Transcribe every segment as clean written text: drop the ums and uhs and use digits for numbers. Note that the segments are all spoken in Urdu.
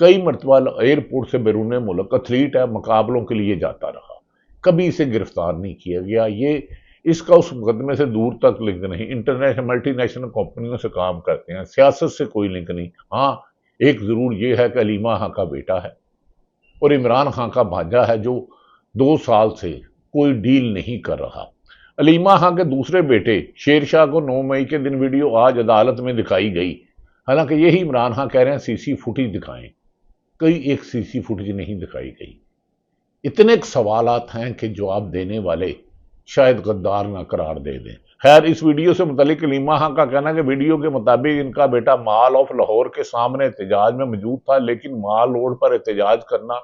کئی مرتبہ ایئرپورٹ سے بیرون ملک ایتھلیٹ ہے، مقابلوں کے لیے جاتا رہا، کبھی اسے گرفتار نہیں کیا گیا۔ یہ اس کا اس مقدمے سے دور تک لنک نہیں، انٹرنیشنل ملٹی نیشنل کمپنیوں سے کام کرتے ہیں، سیاست سے کوئی لنک نہیں۔ ہاں ایک ضرور یہ ہے کہ علیمہ خان کا بیٹا ہے اور عمران خان کا بھانجا ہے جو 2 سال سے کوئی ڈیل نہیں کر رہا۔ علیمہ خان کے دوسرے بیٹے شیر شاہ کو 9 مئی کے دن ویڈیو آج عدالت میں دکھائی گئی، حالانکہ یہی عمران خان کہہ رہے ہیں سی سی فوٹیج دکھائیں، کوئی ایک سی سی فوٹیج نہیں دکھائی گئی۔ اتنے سوالات ہیں کہ جواب دینے والے شاید غدار نہ قرار دے دیں۔ خیر، اس ویڈیو سے متعلق علیمہ خان کا کہنا ہے کہ ویڈیو کے مطابق ان کا بیٹا مال آف لاہور کے سامنے احتجاج میں موجود تھا، لیکن مال روڈ پر احتجاج کرنا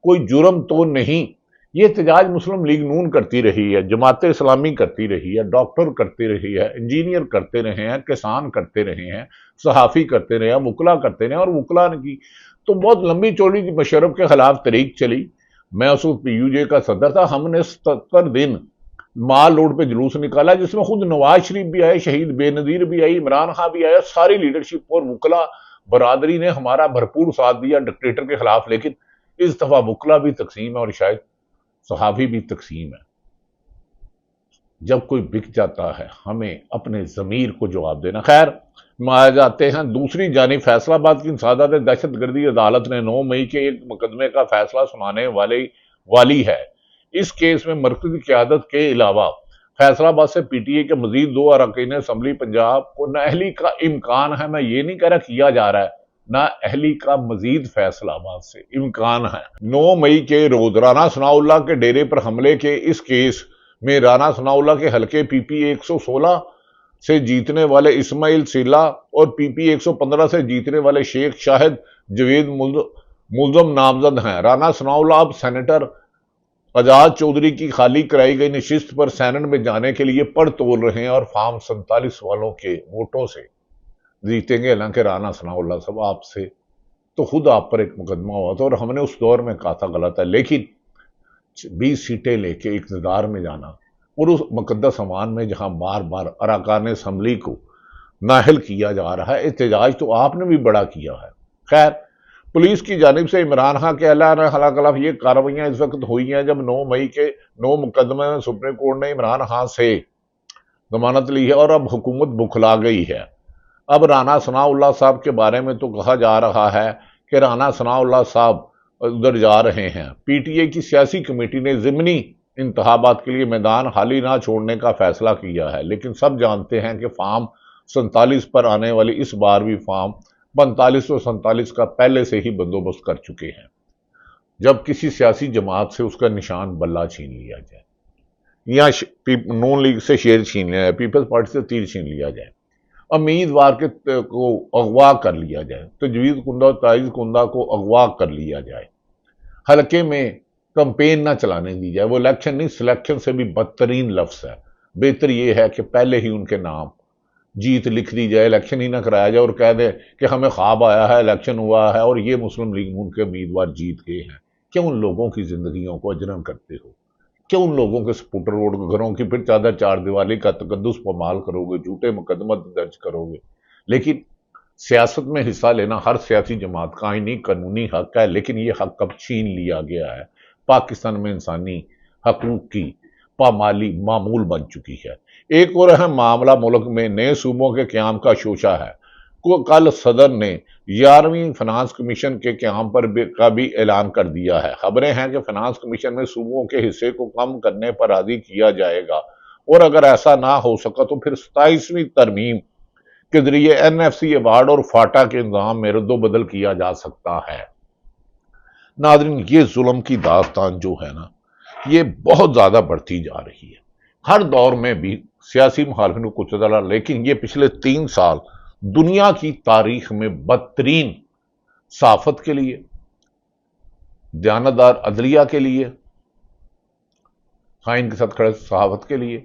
کوئی جرم تو نہیں۔ یہ احتجاج مسلم لیگ نون کرتی رہی ہے، جماعت اسلامی کرتی رہی ہے، ڈاکٹر کرتے رہی ہے، انجینئر کرتے رہے ہیں، کسان کرتے رہے ہیں، صحافی کرتے رہے ہیں، وکلا کرتے رہے ہیں، اور وکلا کی تو بہت لمبی چوڑی مشرف کے خلاف تحریک چلی۔ میں اس وقت پی یو جے کا صدر تھا، ہم نے 77 دن مال روڈ پہ جلوس نکالا، جس میں خود نواز شریف بھی آئے، شہید بے نظیر بھی آئی، عمران خان بھی آیا، ساری لیڈرشپ اور وکلا برادری نے ہمارا بھرپور ساتھ دیا ڈکٹیٹر کے خلاف۔ لیکن اس دفعہ وکلا بھی تقسیم ہے اور شاید صحافی بھی تقسیم ہے۔ جب کوئی بک جاتا ہے ہمیں اپنے ضمیر کو جواب دینا۔ خیر، جاتے ہیں دوسری جانب فیصلہ آباد کی انسداد دہشت گردی عدالت نے 9 مئی کے ایک مقدمے کا فیصلہ سنانے والی ہے۔ اس کیس میں مرکزی قیادت کے علاوہ فیصلہ آباد سے پی ٹی اے کے مزید 2 اراکین اسمبلی پنجاب کو نااہلی کا امکان ہے۔ میں یہ نہیں کہہ رہا کیا جا رہا ہے، نااہلی کا مزید فیصلہ آباد سے امکان ہے۔ 9 مئی کے روز رانا ثناء اللہ کے ڈیرے پر حملے کے اس کیس میں رانا ثناء اللہ کے حلقے پی پی 116 سے جیتنے والے اسماعیل سیلا اور پی پی 115 سے جیتنے والے شیخ شاہد جوید ملزم نامزد ہیں۔ رانا ثناء اللہ اب سینیٹر اعجاز چودھری کی خالی کرائی گئی نشست پر سینٹ میں جانے کے لیے پڑ تول رہے ہیں اور فارم 47 والوں کے ووٹوں سے جیتیں گے۔ حالانکہ رانا ثناء اللہ صاحب آپ سے تو خود آپ پر ایک مقدمہ ہوا تھا اور ہم نے اس دور میں کہا تھا غلط ہے، لیکن 20 سیٹیں لے کے اقتدار میں جانا اور اس مقدس امان میں جہاں بار بار اراکان اسمبلی کو نااہل کیا جا رہا ہے، احتجاج تو آپ نے بھی بڑا کیا ہے۔ خیر، پولیس کی جانب سے عمران خان کے اعلان خلاف یہ کارروائیاں اس وقت ہوئی ہیں جب 9 مئی کے 9 مقدمے میں سپریم کورٹ نے عمران خان سے ضمانت لی ہے اور اب حکومت بکھلا گئی ہے۔ اب رانا ثناء اللہ صاحب کے بارے میں تو کہا جا رہا ہے کہ رانا ثناء اللہ صاحب ادھر جا رہے ہیں۔ پی ٹی اے کی سیاسی کمیٹی نے ضمنی انتخابات کے لیے میدان خالی نہ چھوڑنے کا فیصلہ کیا ہے، لیکن سب جانتے ہیں کہ فارم 47 پر آنے والی اس بار بھی فارم 45 اور 47 کا پہلے سے ہی بندوبست کر چکے ہیں۔ جب کسی سیاسی جماعت سے اس کا نشان بلہ چھین لیا جائے یا نون لیگ سے شیر چھین لیا جائے، پیپلز پارٹی سے تیر چھین لیا جائے، امیدوار کو اغوا کر لیا جائے، تجویز کنندہ اور تائید کنندہ کو اغوا کر لیا جائے، حلقے میں کمپین نہ چلانے دی جائے، وہ الیکشن نہیں، سلیکشن سے بھی بدترین لفظ ہے۔ بہتر یہ ہے کہ پہلے ہی ان کے نام جیت لکھ دی جائے، الیکشن ہی نہ کرایا جائے اور کہہ دے کہ ہمیں خواب آیا ہے، الیکشن ہوا ہے اور یہ مسلم لیگ نون کے امیدوار جیت گئے ہیں۔ کیوں ان لوگوں کی زندگیوں کو اجرم کرتے ہو؟ کیوں ان لوگوں کے سپوٹر ووٹ گھروں کی پھر چادر چار دیوالی کا تقدس پامال کرو گے، جھوٹے مقدمہ درج کرو گے؟ لیکن سیاست میں حصہ لینا ہر سیاسی جماعت کا آئینی قانونی حق ہے، لیکن یہ حق اب چھین لیا گیا ہے۔ پاکستان میں انسانی حقوق کی پامالی معمول بن چکی ہے۔ ایک اور اہم معاملہ ملک میں نئے صوبوں کے قیام کا شوشہ ہے۔ کل صدر نے 11ویں فنانس کمیشن کے قیام کا بھی اعلان کر دیا ہے۔ خبریں ہیں کہ فنانس کمیشن میں صوبوں کے حصے کو کم کرنے پر راضی کیا جائے گا اور اگر ایسا نہ ہو سکا تو پھر 27ویں ترمیم کے ذریعے این ایف سی ایوارڈ اور فاٹا کے نظام میں رد و بدل کیا جا سکتا ہے۔ ناظرین، یہ ظلم کی داستان جو ہے نا، یہ بہت زیادہ بڑھتی جا رہی ہے۔ ہر دور میں بھی سیاسی مخالفین کو کچھ ڈالا، لیکن یہ پچھلے 3 سال دنیا کی تاریخ میں بدترین صحافت کے لیے، دیانتدار عدلیہ کے لیے، خائن کے ساتھ کھڑے صحافت کے لیے،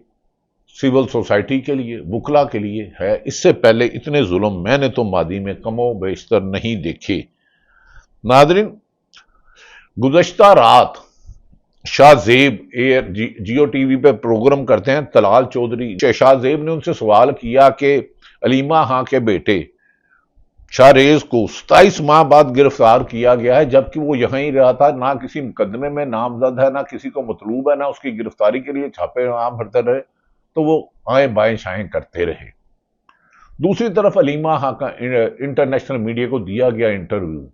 سول سوسائٹی کے لیے، وکلا کے لیے ہے۔ اس سے پہلے اتنے ظلم میں نے تو ماضی میں کم و بیشتر نہیں دیکھے۔ ناظرین، گزشتہ رات شاہ زیب جیو ٹی وی پہ پروگرام کرتے ہیں طلال چودھری، شاہ زیب نے ان سے سوال کیا کہ علیمہ خان کے بیٹے شاہریز کو 27 ماہ بعد گرفتار کیا گیا ہے، جبکہ وہ یہاں ہی رہا تھا، نہ کسی مقدمے میں نامزد ہے، نہ کسی کو مطلوب ہے، نہ اس کی گرفتاری کے لیے چھاپے عام بھرتے رہے، تو وہ آئیں بائیں شائیں کرتے رہے۔ دوسری طرف علیمہ خان کا انٹرنیشنل میڈیا کو دیا گیا انٹرویو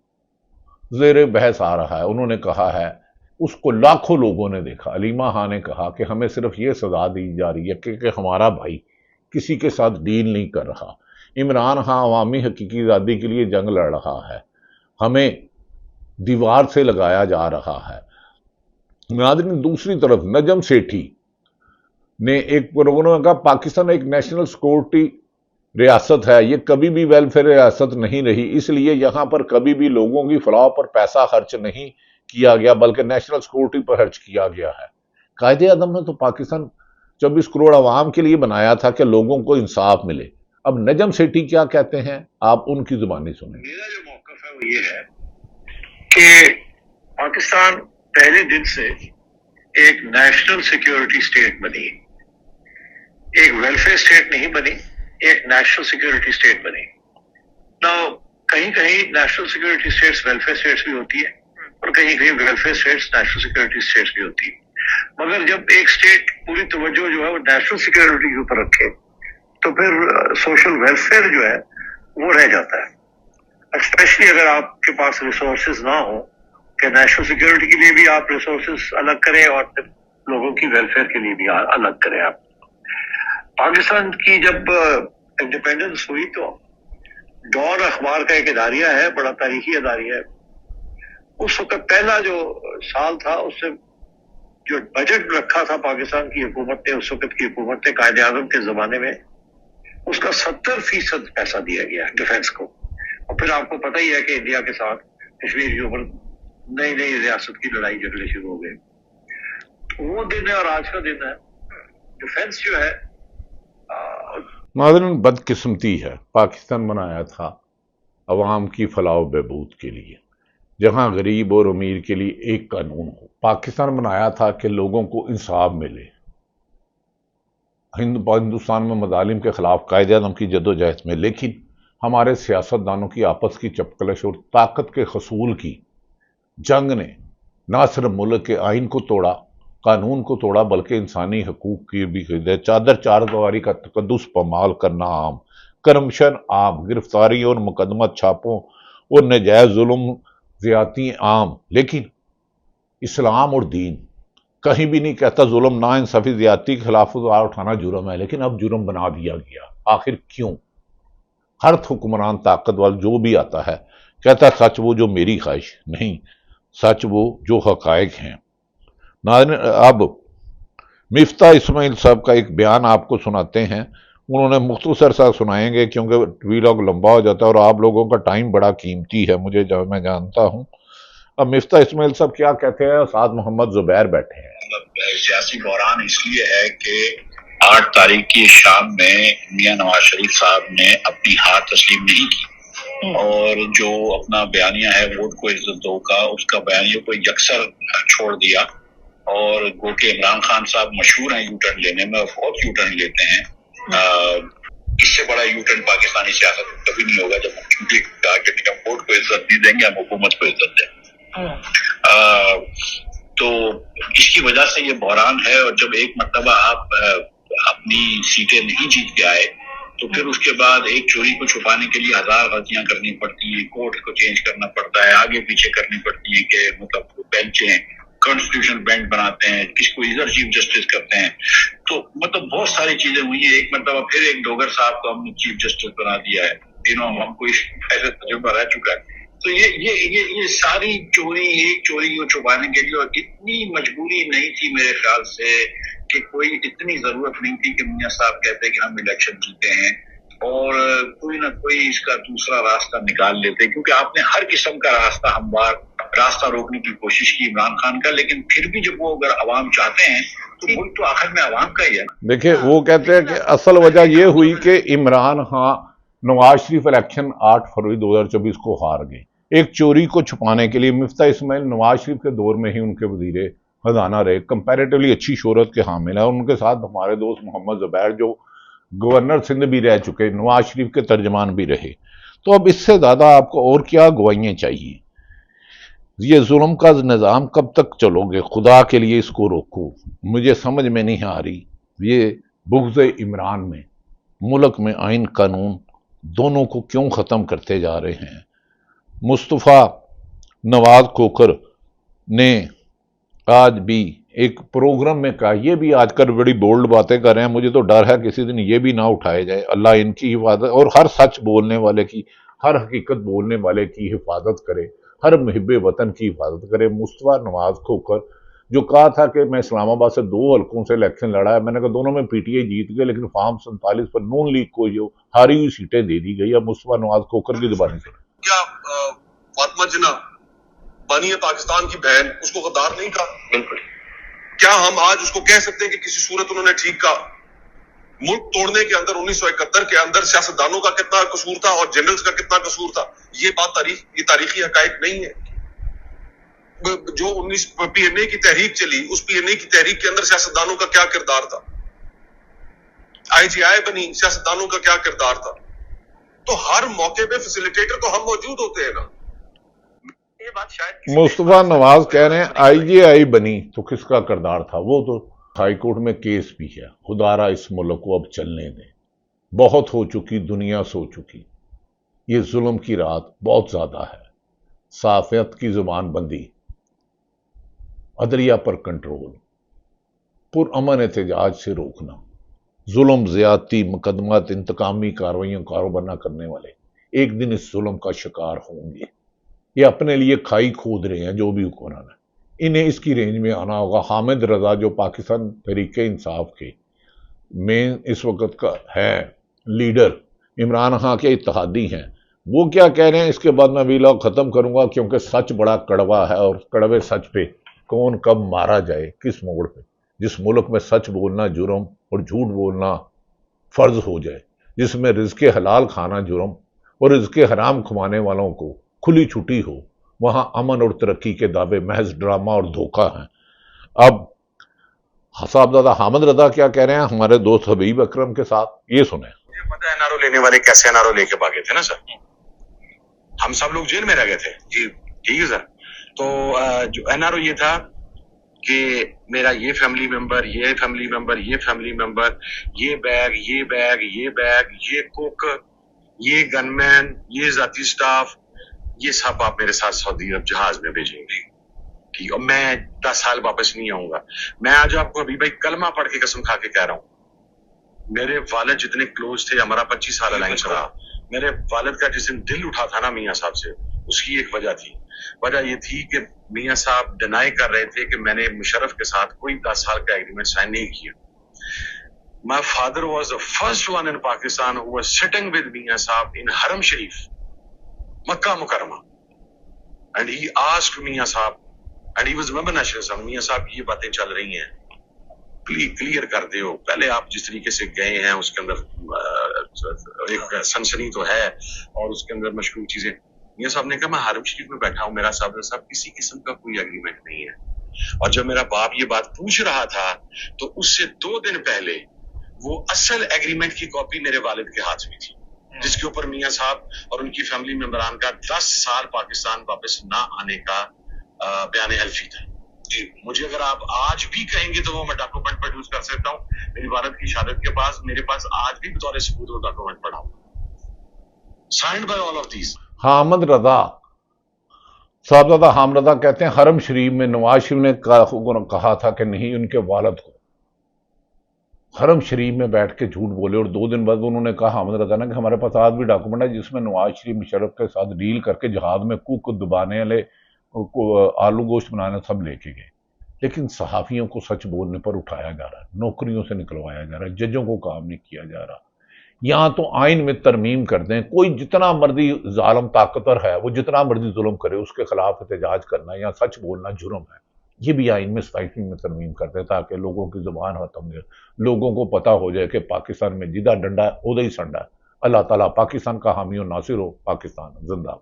زیر بحث آ رہا ہے۔ انہوں نے کہا ہے اس کو لاکھوں لوگوں نے دیکھا۔ علیمہ خان نے کہا کہ ہمیں صرف یہ سزا دی جا رہی ہے کہ ہمارا بھائی کسی کے ساتھ ڈیل نہیں کر رہا، عمران خان عوامی حقیقی آزادی کے لیے جنگ لڑ رہا ہے، ہمیں دیوار سے لگایا جا رہا ہے۔ ناظرین، دوسری طرف نجم سیٹھی نے ایک پروگرام میں کہا پاکستان ایک نیشنل سیکورٹی ریاست ہے، یہ کبھی بھی ویلفیئر ریاست نہیں رہی، اس لیے یہاں پر کبھی بھی لوگوں کی فلاح پر پیسہ خرچ نہیں کیا گیا بلکہ نیشنل سیکورٹی پر خرچ کیا گیا ہے۔ قائد اعظم نے تو پاکستان 24 کروڑ عوام کے لیے بنایا تھا کہ لوگوں کو انصاف ملے۔ اب نجم سیٹھی کیا کہتے ہیں، آپ ان کی زبانی سنیں۔ میرا جو موقف ہے وہ یہ ہے کہ پاکستان پہلے دن سے ایک نیشنل سیکیورٹی سٹیٹ بنی، ایک ویلفیئر سٹیٹ نہیں بنی، ایک نیشنل سیکیورٹی سٹیٹ بنی۔ نا کہیں کہیں national security states welfare states بھی ہوتی ہے اور کہیں کہیں welfare states national security states بھی ہوتی ہے، مگر جب ایک سٹیٹ پوری توجہ جو ہے وہ نیشنل سیکیورٹی کے اوپر رکھے تو پھر سوشل ویلفیئر جو ہے وہ رہ جاتا ہے، اسپیشلی اگر آپ کے پاس ریسورسز نہ ہوں کہ نیشنل سیکیورٹی کے لیے بھی آپ ریسورسز الگ کریں اور پھر لوگوں کی ویلفیئر کے لیے بھی الگ کریں۔ آپ پاکستان کی جب انڈیپینڈنس ہوئی تو ڈان اخبار کا ایک اداریہ ہے، بڑا تاریخی اداریہ ہے، اس وقت پہلا جو سال تھا اس سے جو بجٹ رکھا تھا پاکستان کی حکومت نے، اس وقت کی حکومت نے قائد اعظم کے زمانے میں، اس کا 70% پیسہ دیا گیا ڈیفنس کو۔ اور پھر آپ کو پتہ ہی ہے کہ انڈیا کے ساتھ کشمیر کے اوپر نئی نئی ریاست کی لڑائی جھگڑے شروع ہو گئے۔ وہ دن ہے اور آج کا دن ہے، ڈیفنس جو ہے ناظرین، بدقسمتی ہے، پاکستان بنایا تھا عوام کی فلاح و بہبود کے لیے، جہاں غریب اور امیر کے لیے ایک قانون ہو۔ پاکستان بنایا تھا کہ لوگوں کو انصاف ملے، ہندوستان میں مظالم کے خلاف قائد اعظم کی جدوجہد میں، لیکن ہمارے سیاستدانوں کی آپس کی چپکلش اور طاقت کے حصول کی جنگ نے نہ صرف ملک کے آئین کو توڑا، قانون کو توڑا، بلکہ انسانی حقوق کی بھی چادر چار دیواری کا تقدس پامال کرنا عام، کرپشن عام، گرفتاری اور مقدمات چھاپوں اور ناجائز ظلم زیادتی عام۔ لیکن اسلام اور دین کہیں بھی نہیں کہتا ظلم، نا انصافی، زیادتی کے خلاف آواز اٹھانا جرم ہے، لیکن اب جرم بنا دیا گیا۔ آخر کیوں؟ ہر حکمران طاقت والا جو بھی آتا ہے کہتا ہے سچ وہ جو میری خواہش نہیں، سچ وہ جو حقائق ہیں۔ ناظرین، اب مفتاح اسماعیل صاحب کا ایک بیان آپ کو سناتے ہیں، انہوں نے مختصر سا سنائیں گے کیونکہ ویلاگ لمبا ہو جاتا ہے اور آپ لوگوں کا ٹائم بڑا قیمتی ہے، میں جانتا ہوں۔ اب مفتاح اسماعیل صاحب کیا کہتے ہیں، ساتھ محمد زبیر بیٹھے ہیں۔ سیاسی بحران اس لیے ہے کہ 8 تاریخ کی شام میں میاں نواز شریف صاحب نے اپنی ہار تسلیم نہیں کی اور جو اپنا بیانیہ ہے ووٹ کو عزت دو کا، اس کا بیانیہ کو یکسر چھوڑ دیا، اور گو کہ عمران خان صاحب مشہور ہیں یو ٹرن لینے میں، بہت یو ٹرن لیتے ہیں، اس سے بڑا یو ٹرن پاکستانی سیاست میں کبھی نہیں ہوگا، جب کہا کہ ہم ووٹ کو عزت نہیں دیں گے، ہم حکومت کو عزت دیں۔ تو اس کی وجہ سے یہ بحران ہے، اور جب ایک مرتبہ آپ اپنی سیٹیں نہیں جیت کے آئے تو پھر اس کے بعد ایک چوری کو چھپانے کے لیے 1000 غلطیاں کرنی پڑتی ہیں، کورٹ کو چینج کرنا پڑتا ہے، آگے پیچھے کرنی پڑتی ہیں، کہ مطلب بینچیں کانسٹیٹیوشن بینچ بناتے ہیں، کس کو ادھر چیف جسٹس کرتے ہیں، تو مطلب بہت ساری چیزیں ہوئی ہیں۔ ایک مرتبہ پھر ایک ڈوگر صاحب کو ہم نے چیف جسٹس بنا دیا ہے، ہم کو اس ایسے تجربہ رہ چکا ہے۔ تو یہ ساری چوری، ایک چوری کو چھپانے کے لیے، اور اتنی مجبوری نہیں تھی میرے خیال سے، کہ کوئی اتنی ضرورت نہیں تھی کہ میاں صاحب کہتے کہ ہم الیکشن جیتے ہیں اور کوئی نہ کوئی اس کا دوسرا راستہ نکال لیتے، کیونکہ آپ نے ہر قسم کا راستہ ہموار راستہ روکنے کی کوشش کی عمران خان کا، لیکن پھر بھی جب وہ اگر عوام چاہتے ہیں تو ملک تو آخر میں عوام کا ہی ہے۔ دیکھیں، وہ کہتے ہیں کہ اصل وجہ یہ ہوئی کہ عمران خان نواز شریف الیکشن 8 فروری 2024 کو ہار گئے، ایک چوری کو چھپانے کے لیے۔ مفتاح اسماعیل نواز شریف کے دور میں ہی ان کے وزیر خزانہ رہے، کمپیریٹیولی اچھی شہرت کے حامل ہیں، اور ان کے ساتھ ہمارے دوست محمد زبیر جو گورنر سندھ بھی رہ چکے، نواز شریف کے ترجمان بھی رہے۔ تو اب اس سے زیادہ آپ کو اور کیا گوائیاں چاہیے؟ یہ ظلم کا نظام کب تک چلو گے؟ خدا کے لیے اس کو روکو، مجھے سمجھ میں نہیں آ رہی۔ یہ بغض عمران میں، ملک میں آئین قانون دونوں کو کیوں ختم کرتے جا رہے ہیں؟ مصطفیٰ نواز کھوکھر نے آج بھی ایک پروگرام میں کہا، یہ بھی آج کل بڑی بولڈ باتیں کر رہے ہیں، مجھے تو ڈر ہے کسی دن یہ بھی نہ اٹھائے جائے۔ اللہ ان کی حفاظت اور ہر سچ بولنے والے کی، ہر حقیقت بولنے والے کی حفاظت کرے، ہر محب وطن کی حفاظت کرے۔ مصطفیٰ نواز کھوکھر جو کہا تھا کہ میں اسلام آباد سے 2 حلقوں سے الیکشن لڑا ہے، میں نے کہا دونوں میں پی ٹی آئی جیت گئے، لیکن فارم 47 پر نون لیگ کو جو ہاری ہوئی سیٹیں دے دی گئی۔ اب مصطفیٰ نواز کھوکھر کی زبانی سے کیا فاطمہ جناح بانی ہے پاکستان کی بہن، اس کو غدار نہیں کہا؟ بالکل۔ کیا ہم آج اس کو کہہ سکتے ہیں کہ کسی صورت انہوں نے ٹھیک کہا؟ ملک توڑنے کے اندر 1971 کے اندر سیاستدانوں کا کتنا قصور تھا اور جنرلز کا کتنا قصور تھا، یہ بات یہ تاریخی حقائق نہیں ہے۔ جو 19 پی این اے کی تحریک چلی، اس پی این اے کی تحریک کے اندر سیاستدانوں کا کیا کردار تھا؟ آئی جی آئی بنی، سیاستدانوں کا کیا کردار تھا؟ تو ہر موقع پہ فیسیلیٹیٹر تو ہم موجود ہوتے ہیں نا۔ یہ بات شاید مصطفیٰ نواز کہہ رہے ہیں آئی جی آئی بنی تو کس کا کردار تھا؟ وہ تو ہائی کورٹ میں کیس بھی ہے۔ خدارا اس ملک کو اب چلنے دیں، بہت ہو چکی، دنیا سو چکی۔ یہ ظلم کی رات بہت زیادہ ہے۔ صحافت کی زبان بندی، عدلیہ پر کنٹرول، پرامن احتجاج سے روکنا، ظلم، زیادتی، مقدمات، انتقامی کارروائیوں کا کاروبار نہ کرنے والے ایک دن اس ظلم کا شکار ہوں گے۔ یہ اپنے لیے کھائی کھود رہے ہیں جو بھی حکمران ہے، انہیں اس کی رینج میں آنا ہوگا۔ حامد رضا جو پاکستان تحریک انصاف کے مین اس وقت کا ہے لیڈر، عمران خان کے اتحادی ہیں، وہ کیا کہہ رہے ہیں؟ اس کے بعد میں ویلاگ ختم کروں گا کیونکہ سچ بڑا کڑوا ہے، اور کڑوے سچ پہ کون کب مارا جائے کس موڑ پہ۔ جس ملک میں سچ بولنا جرم اور جھوٹ بولنا فرض ہو جائے، جس میں رزق حلال کھانا جرم اور رزق حرام کھوانے والوں کو کھلی چھٹی ہو، وہاں امن اور ترقی کے دعوے محض ڈرامہ اور دھوکہ ہیں۔ اب صاحبزادہ حامد رضا کیا کہہ رہے ہیں ہمارے دوست حبیب اکرم کے ساتھ، یہ سنیں۔ مجھے پتا ہے NRO لینے والے کیسے NRO لے کے بھاگے تھے نا سر، ہم سب لوگ جیل میں رہ گئے تھے جی، ٹھیک ہے سر۔ تو جو NRO یہ تھا کہ میرا یہ فیملی ممبر، یہ فیملی ممبر، یہ فیملی ممبر، یہ بیگ، یہ بیگ، یہ بیگ، یہ کوک، یہ گن مین، یہ ذاتی سٹاف، یہ سب آپ میرے ساتھ سعودی عرب جہاز میں بھیجیں گے، ٹھیک ہے؟ اور میں 10 سال واپس نہیں آؤں گا۔ میں آج آپ کو ابھی بھائی کلمہ پڑھ کے قسم کھا کے کہہ رہا ہوں، میرے والد جتنے کلوز تھے، ہمارا 25 سال الائنس رہا، میرے والد کا جس دن دل اٹھا تھا نا میاں صاحب سے، اس کی ایک وجہ تھی۔ وجہ یہ تھی کہ میاں صاحب ڈینائی کر رہے تھے کہ میں نے مشرف کے ساتھ کوئی 10 سال کا ایگریمنٹ سائن نہیں کیا۔ My father was the first one in Pakistan who was sitting with Mian Saab in Haram Sharif, Makkah Mukarramah, and he asked Mian Saab, and he was member National Assembly, Mian Saab یہ باتیں چل رہی ہیں کلیئر کر دے ہو، پہلے آپ جس طریقے سے گئے ہیں اس کے اندر ایک سنسنی تو ہے اور اس کے اندر مشکوک چیزیں۔ میاں صاحب نے کہا میں حرم شریف میں بیٹھا ہوں، میرا صاحب کسی قسم کا کوئی اگریمنٹ نہیں ہے۔ اور جب میرا باپ یہ بات پوچھ رہا تھا تو اس سے 2 دن پہلے وہ اصل ایگریمنٹ کی کاپی میرے والد کے ہاتھ میں تھی، جس کے اوپر میاں صاحب اور ان کی فیملی ممبران کا 10 سال پاکستان واپس نہ آنے کا بیان حلفی تھا۔ جی مجھے اگر آپ آج بھی کہیں گے تو وہ میں ڈاکومنٹ پروڈیوس کر سکتا ہوں، میری والد کی شہادت کے پاس میرے پاس آج بھی بطور ثبوت وہ ڈاکومنٹ پڑا ہوں، signed by all of these. Hamid Raza, Sahibzada Hamid Raza کہتے ہیں حرم شریف میں نواز شریف نے کہا تھا کہ نہیں، ان کے والد کو حرم شریف میں بیٹھ کے جھوٹ بولے، اور 2 دن بعد انہوں نے کہا حامد رضا نے کہ ہمارے پاس آج بھی ڈاکومنٹ ہے جس میں نواز شریف مشرف کے ساتھ ڈیل کر کے جہاز میں کوک دبانے والے آلو گوشت بنانے سب لے کے گئے، لیکن صحافیوں کو سچ بولنے پر اٹھایا جا رہا ہے، نوکریوں سے نکلوایا جا رہا ہے، ججوں کو کام نہیں کیا جا رہا۔ یہاں تو آئین میں ترمیم کر دیں، کوئی جتنا مرضی ظالم طاقتور ہے وہ جتنا مرضی ظلم کرے اس کے خلاف احتجاج کرنا یا سچ بولنا جرم ہے، یہ بھی آئین میں 27ویں میں ترمیم کر دیں تاکہ لوگوں کی زبان ختم ہو جائے، لوگوں کو پتہ ہو جائے کہ پاکستان میں جدہ ڈنڈا ہے ادھر ہی سنڈا ہے۔ اللہ تعالیٰ پاکستان کا حامی و ناصر ہو۔ پاکستان زندہ باد۔